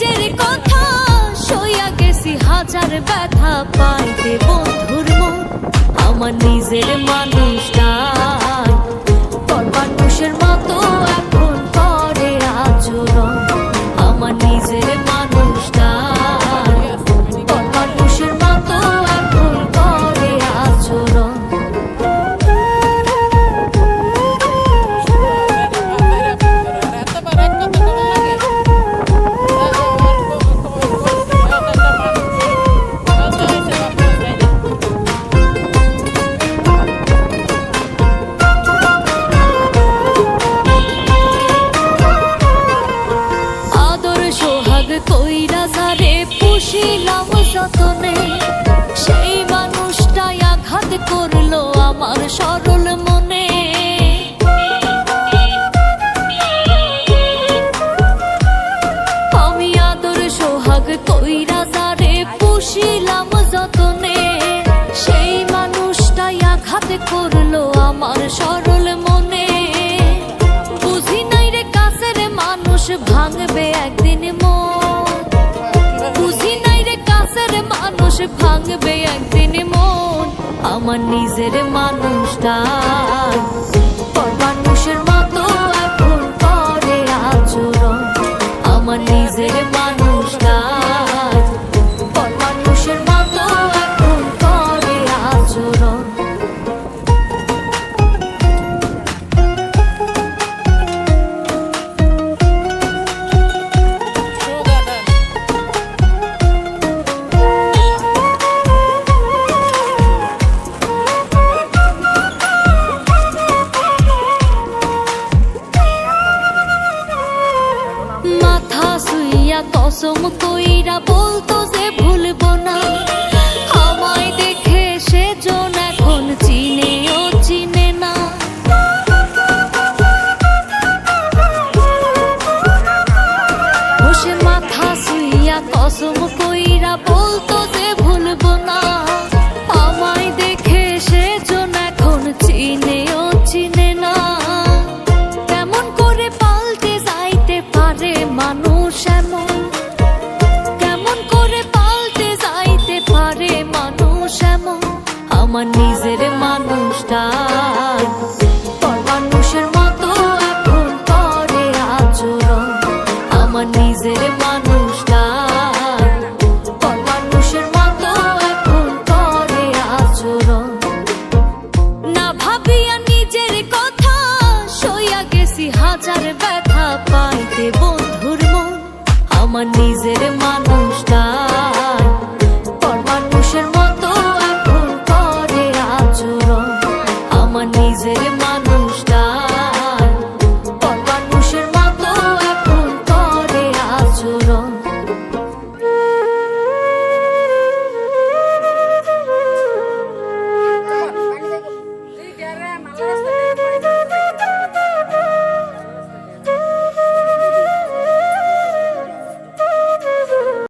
নিজের কথা সইয়া গেছি হাজার ব্যথা পাইতে বন্ধুর মন আমার নিজের মানুষটা তোর মানুষের মতো এখন করে আচরণ আমার নিজের মানুষটা তোর মানুষের মতো এখন করে আচরণ কইরা যারে পুষিলাম যতনে সেই মানুষটাই আঘাত করলো আমার সরল মনে আমি আদর সোহাগ কইরা যারে পুষিলাম যতনে সেই মানুষটাই আঘাত করলো আমার সরল মনে বুঝি নাই রে কাছের মানুষ ভাঙবে একদিন ভাঙবে একদিন মন আমার নিজের মানুষটা তোর মানুষের মতো এখন করে আচরণ আমার নিজের মানুষটা তোর মানুষের মতো এখন করে আচরণ কসম কইরা বলতো যে ভুলবো না আমায় দেখে সেজন এখন চিনেও চিনে না বসে মাথা শুইয়া কসম কইরা বলতো যে ভুলবো না আমায় দেখে সেজন এখন চিনেও চিনে না কেমন করে পাল্টে যাইতে পারে মানুষ এমন আমার নিজের মানুষটা তোর মানুষের মতো এখন করে আচরণ আমার নিজের মানুষটা তোর মানুষের মতো এখন করে আচরণ না ভাবিয়া নিজের কথা সইয়া গেছি হাজার ব্যথা পাইতে বন্ধুর মন আমার